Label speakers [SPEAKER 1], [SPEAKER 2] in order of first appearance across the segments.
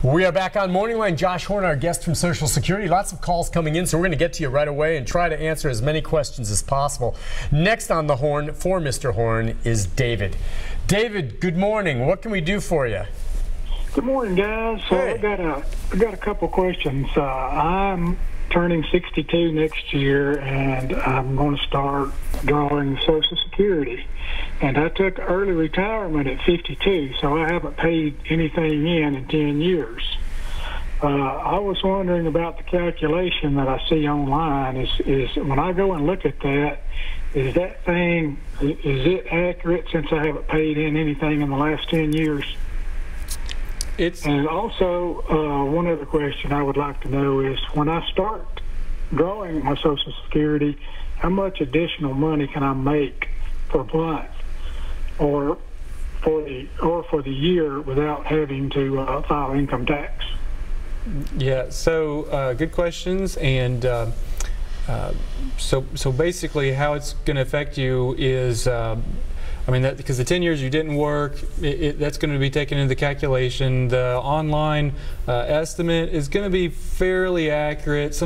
[SPEAKER 1] We are back on Morning Line. Josh Horn, our guest from Social Security. Lots of calls coming in, so we're going to get to you right away and try to answer as many questions as possible. Next on the horn for Mr. Horn is David. David, good morning. What can we do for you?
[SPEAKER 2] Good morning, guys.
[SPEAKER 1] Hey.
[SPEAKER 2] I got a couple questions. I'm turning 62 next year, and I'm going to start drawing Social Security. And I took early retirement at 52, so I haven't paid anything in 10 years. I was wondering about the calculation that I see online. Is when I go and look at that, is it accurate since I haven't paid in anything in the last 10 years? And also, one other question I would like to know is, when I start drawing my Social Security, how much additional money can I make per month or for the year without having to file income tax?
[SPEAKER 3] Yeah, so good questions. And so basically how it's going to affect you is, I mean, because the 10 years you didn't work, that's going to be taken into the calculation. The online estimate is going to be fairly accurate.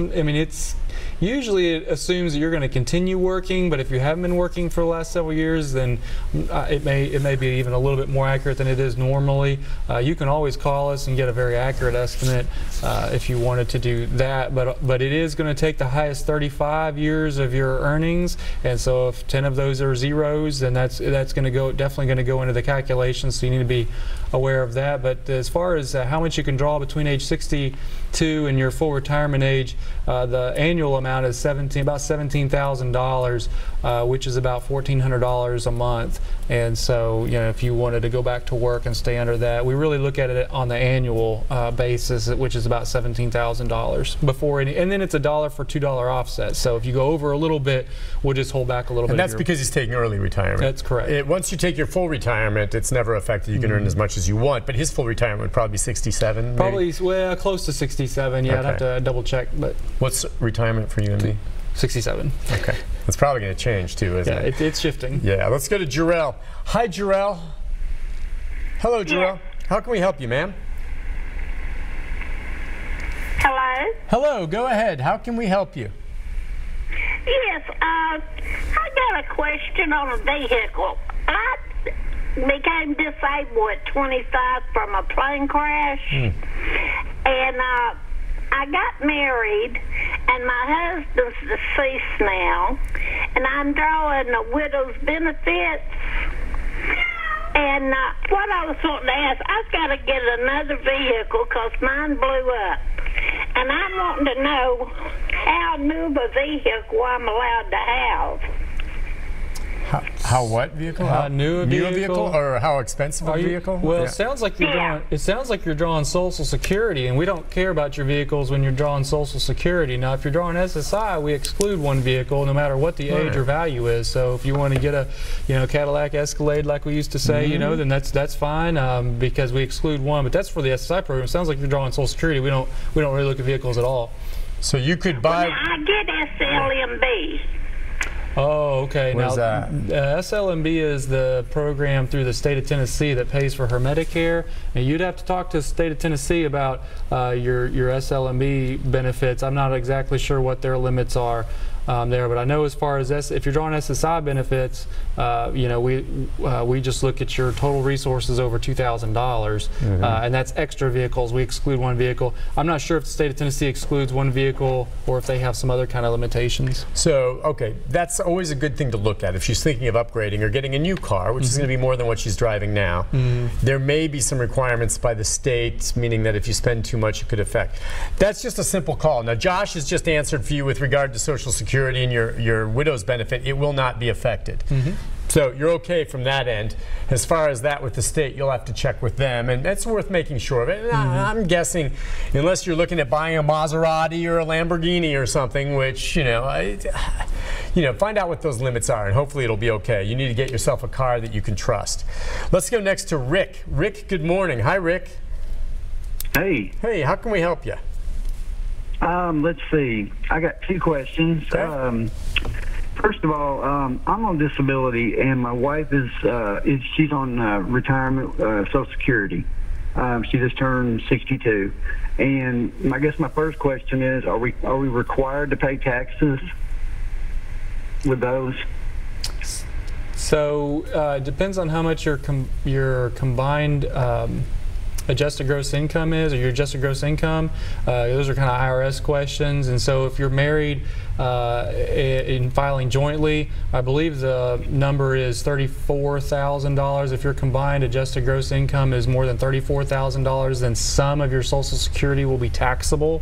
[SPEAKER 3] Usually it assumes that you're going to continue working, but if you haven't been working for the last several years, then it may be even a little bit more accurate than it is normally. You can always call us and get a very accurate estimate if you wanted to do that, but it is going to take the highest 35 years of your earnings, and so if 10 of those are zeros, then that's going to go, definitely going to go into the calculation, so you need to be aware of that. But as far as how much you can draw between age 62 and your full retirement age, the annual amount is about $17,000, which is about $1,400 a month. And so, if you wanted to go back to work and stay under that, we really look at it on the annual basis, which is about $17,000 before any, and then it's $1 for $2 offset. So if you go over a little bit, we'll just hold back a little bit.
[SPEAKER 1] And that's because he's taking early retirement.
[SPEAKER 3] That's correct.
[SPEAKER 1] Once you take your full retirement, it's never affected. You can earn as much as you want, but his full retirement would probably be 67.
[SPEAKER 3] Probably, well, close to 67. Yeah, okay. I'd have to double check. But
[SPEAKER 1] what's retirement for you and me?
[SPEAKER 3] 67.
[SPEAKER 1] Okay. It's probably going to change too, isn't it?
[SPEAKER 3] Yeah, it's shifting.
[SPEAKER 1] Yeah, let's go to Jarrell. Hi, Jarrell. Hello, Jarrell. How can we help you, ma'am?
[SPEAKER 4] Hello?
[SPEAKER 1] Hello, go ahead. How can we help you?
[SPEAKER 4] Yes, I got a question on a vehicle. I became disabled at 25 from a plane crash, and I got married, and my husband's deceased now, and I'm drawing the widow's benefits. And what I was wanting to ask, I've got to get another vehicle because mine blew up. And I'm wanting to know how new of a vehicle I'm allowed to have.
[SPEAKER 1] How what vehicle?
[SPEAKER 3] How new a vehicle,
[SPEAKER 1] or how expensive a vehicle?
[SPEAKER 3] Well, yeah. It sounds like you're drawing. It sounds like you're drawing Social Security, and we don't care about your vehicles when you're drawing Social Security. Now, if you're drawing SSI, we exclude one vehicle, no matter what the age or value is. So, if you want to get a, Cadillac Escalade, like we used to say, then that's fine because we exclude one. But that's for the SSI program. It sounds like you're drawing Social Security. We don't really look at vehicles at all.
[SPEAKER 1] So you could buy.
[SPEAKER 4] Well, I get SLMB.
[SPEAKER 3] Oh, okay.
[SPEAKER 1] What is that?
[SPEAKER 3] SLMB is the program through the state of Tennessee that pays for her Medicare, and you'd have to talk to the state of Tennessee about your SLMB benefits. I'm not exactly sure what their limits are there, but I know as far as if you're drawing SSI benefits, we just look at your total resources over $2,000, and that's extra vehicles. We exclude one vehicle. I'm not sure if the state of Tennessee excludes one vehicle or if they have some other kind of limitations.
[SPEAKER 1] So, okay, that's always a good thing to look at if she's thinking of upgrading or getting a new car, which is going to be more than what she's driving now. There may be some requirements by the state, meaning that if you spend too much, it could affect. That's just a simple call. Now, Josh has just answered for you with regard to Social Security and your widow's benefit. It will not be affected. So you're okay from that end. As far as that with the state, you'll have to check with them, and that's worth making sure of it. And I'm guessing, unless you're looking at buying a Maserati or a Lamborghini or something, which find out what those limits are, and hopefully it'll be okay. You need to get yourself a car that you can trust. Let's go next to Rick. Rick, good morning. Hi, Rick.
[SPEAKER 5] Hey.
[SPEAKER 1] Hey, how can we help you?
[SPEAKER 5] Let's see. I got two questions.
[SPEAKER 1] Okay.
[SPEAKER 5] First of all, I'm on disability, and my wife is she's on retirement Social Security. She just turned 62. And I guess my first question is, are we required to pay taxes with those?
[SPEAKER 3] So it depends on how much your combined adjusted gross income is, or your adjusted gross income. Those are kind of IRS questions. And so if you're married in filing jointly, I believe the number is $34,000. If your combined adjusted gross income is more than $34,000, then some of your Social Security will be taxable.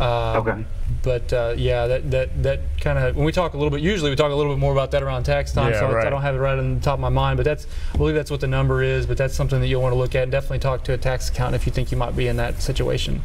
[SPEAKER 5] Okay.
[SPEAKER 3] But yeah, that kind of, when we talk a little bit, usually we talk a little bit more about that around tax time,
[SPEAKER 1] yeah,
[SPEAKER 3] so
[SPEAKER 1] right.
[SPEAKER 3] I don't have it right on the top of my mind, but I believe that's what the number is, but that's something that you'll want to look at, and definitely talk to a tax accountant if you think you might be in that situation.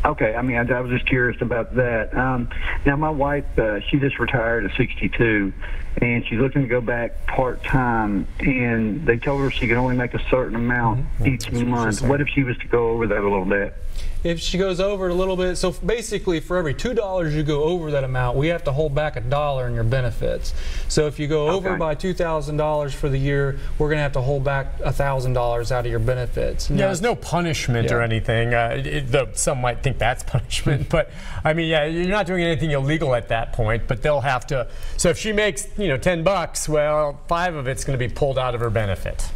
[SPEAKER 5] Okay, I mean, I was just curious about that. Now, my wife, she just retired at 62, and she's looking to go back part-time, and they told her she could only make a certain amount each month. What if she was to go over that a little bit?
[SPEAKER 3] If she goes over it a little bit, so basically for every $2 you go over that amount, we have to hold back $1 in your benefits. So if you go over by $2,000 for the year, we're going to have to hold back $1,000 out of your benefits.
[SPEAKER 1] Yeah, there's no punishment or anything. Though some might think that's punishment, but I mean, yeah, you're not doing anything illegal at that point. But they'll have to. So if she makes, $10, well, 5 of it's going to be pulled out of her benefit.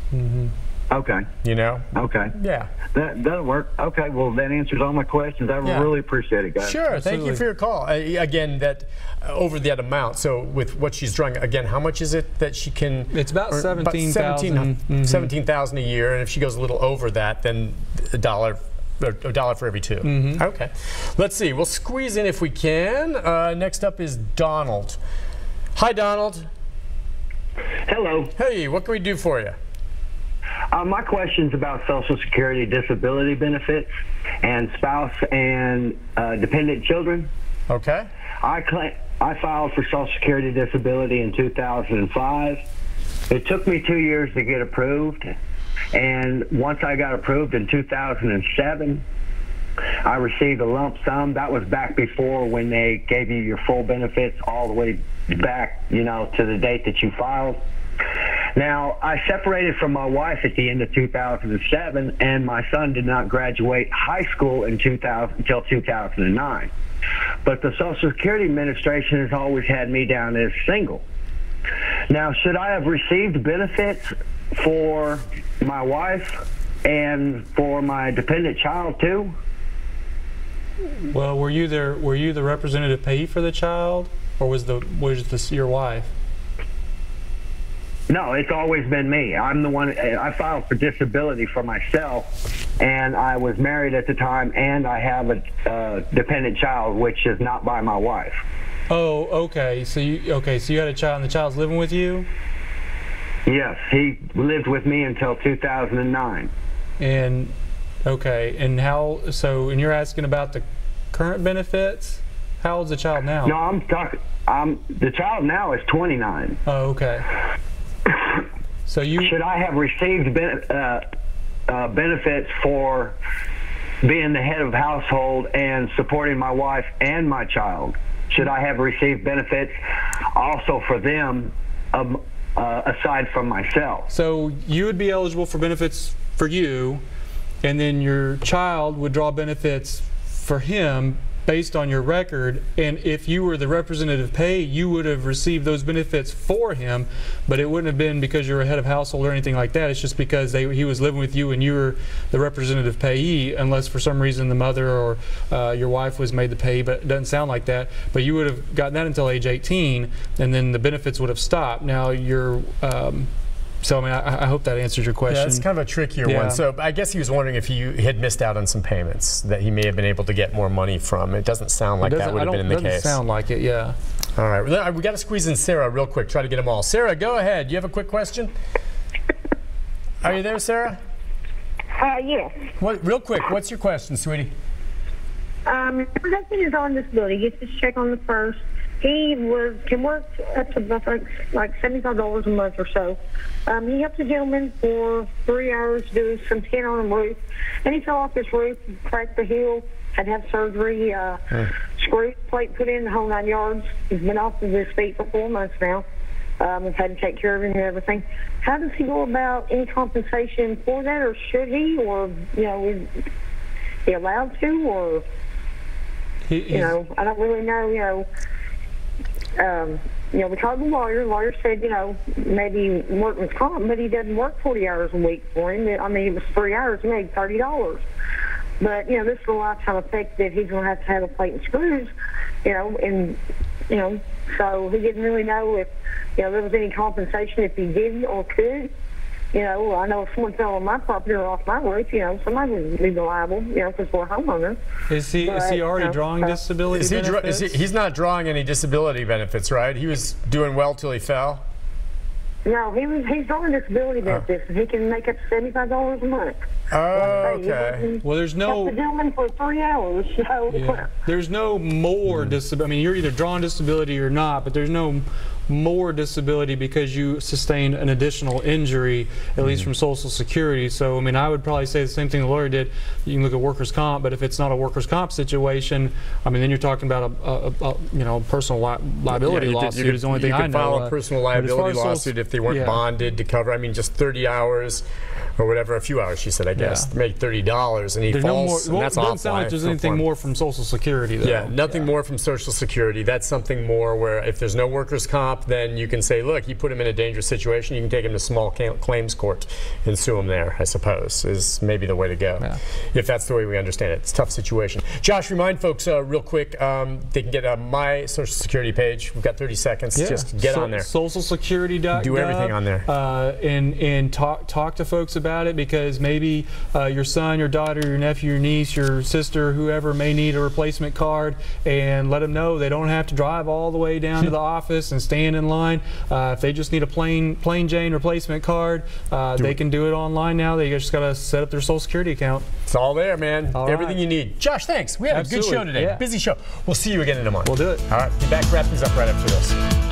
[SPEAKER 5] Okay. Okay.
[SPEAKER 1] Yeah.
[SPEAKER 5] That'll work. Okay, well, that answers all my questions. I really appreciate it, guys.
[SPEAKER 1] Sure.
[SPEAKER 3] Absolutely.
[SPEAKER 1] Thank you for your call. Again, that over that amount. So with what she's drawing, again, how much is it that she can?
[SPEAKER 3] It's about $17,000.
[SPEAKER 1] $17,000 a year, and if she goes a little over that, then a dollar for every 2. Okay. Let's see. We'll squeeze in if we can. Next up is Donald. Hi, Donald.
[SPEAKER 6] Hello.
[SPEAKER 1] Hey, what can we do for you?
[SPEAKER 6] My question's about Social Security disability benefits and spouse and dependent children.
[SPEAKER 1] Okay.
[SPEAKER 6] I filed for Social Security disability in 2005. It took me 2 years to get approved, and once I got approved in 2007, I received a lump sum. That was back before when they gave you your full benefits all the way back, to the date that you filed. Now, I separated from my wife at the end of 2007, and my son did not graduate high school until 2009. But the Social Security Administration has always had me down as single. Now, should I have received benefits for my wife and for my dependent child too?
[SPEAKER 3] Well, were you the representative payee for the child, or was this your wife?
[SPEAKER 6] No, it's always been me. I'm the one. I filed for disability for myself, and I was married at the time, and I have a dependent child, which is not by my wife.
[SPEAKER 3] Oh, okay. So you had a child, and the child's living with you?
[SPEAKER 6] Yes, he lived with me until 2009.
[SPEAKER 3] And okay, and and you're asking about the current benefits? How old's the child now?
[SPEAKER 6] No, I'm talking. The child now is 29.
[SPEAKER 3] Oh, okay. So
[SPEAKER 6] should I have received benefits for being the head of household and supporting my wife and my child? Should I have received benefits also for them aside from myself?
[SPEAKER 3] So you would be eligible for benefits for you, and then your child would draw benefits for him based on your record, and if you were the representative pay, you would have received those benefits for him, but it wouldn't have been because you're a head of household or anything like that. It's just because he was living with you and you were the representative payee, unless for some reason the mother or your wife was made the payee, but it doesn't sound like that. But you would have gotten that until age 18, and then the benefits would have stopped. Now you're so, I mean, I hope that answers your question.
[SPEAKER 1] Yeah, it's kind of a trickier one. So I guess he was wondering if you had missed out on some payments that he may have been able to get more money from. It doesn't sound like that would have been in the case.
[SPEAKER 3] It doesn't sound like it, yeah.
[SPEAKER 1] All right, we got to squeeze in Sarah real quick, try to get them all. Sarah, go ahead. You have a quick question? Are you there, Sarah?
[SPEAKER 7] Yes.
[SPEAKER 1] Real quick, what's your question, sweetie?
[SPEAKER 7] My husband is on disability. He gets his check on the 1st. He can work up to like $75 a month or so. He helped a gentleman for 3 hours do some tin on a roof, and he fell off his roof, cracked the heel, had to have surgery, screw plate put in, the whole 9 yards. He's been off of his feet for 4 months now. I've had to take care of him and everything. How does he go about any compensation for that, or should he, or, you know, is he allowed to, or, you know, I don't really know, you know, we called the lawyer. The lawyer said, you know, maybe workman's comp, but he doesn't work 40 hours a week for him. I mean, it was 3 hours, he made $30. But, you know, this is a lifetime effect that he's going to have a plate and screws, you know, and, you know, so he didn't really know if, you know, there was any compensation if he didn't or could. You know, I know if someone fell on my property or off my roof, you know, somebody would be liable, you know, because we're a homeowner.
[SPEAKER 3] Is he already drawing disability benefits?
[SPEAKER 1] He's not drawing any disability benefits, right? He was doing well till he fell?
[SPEAKER 7] No, he's drawing disability benefits, and he can make up to $75 a month.
[SPEAKER 1] Oh, okay.
[SPEAKER 3] Well, there's no...
[SPEAKER 7] the gentleman for 3 hours, so...
[SPEAKER 3] Yeah. There's no more disability. I mean, you're either drawing disability or not, but there's no more disability because you sustained an additional injury, at least from Social Security. So, I mean, I would probably say the same thing the lawyer did. You can look at workers' comp, but if it's not a workers' comp situation, I mean, then you're talking about a you know, personal liability lawsuit is the only thing I know.
[SPEAKER 1] You could file a personal liability lawsuit if they weren't bonded to cover. I mean, just 30 hours or whatever, a few hours, she said, I guess, make $30, and he falls, and that's awful.
[SPEAKER 3] It doesn't sound like there's anything more from Social Security, though.
[SPEAKER 1] Yeah, nothing more from Social Security. That's something more where if there's no workers' comp, then you can say, look, you put him in a dangerous situation, you can take him to small claims court and sue him there, I suppose, is maybe the way to go. Yeah. If that's the way we understand it. It's a tough situation. Josh, remind folks real quick, they can get my Social Security page. We've got 30 seconds. Yeah. Just get on there.
[SPEAKER 3] SocialSecurity.gov.
[SPEAKER 1] Do everything on there.
[SPEAKER 3] And talk to folks about it, because maybe your son, your daughter, your nephew, your niece, your sister, whoever may need a replacement card, and let them know they don't have to drive all the way down to the office and stand in line. If they just need a plain Jane replacement card, they can do it online now. They just got to set up their Social Security account.
[SPEAKER 1] It's all there, man. Everything you need. Josh, thanks. We had a good show today. Busy show. We'll see you again in a month.
[SPEAKER 3] We'll do it.
[SPEAKER 1] All right. Be back. Wrap things up right after this.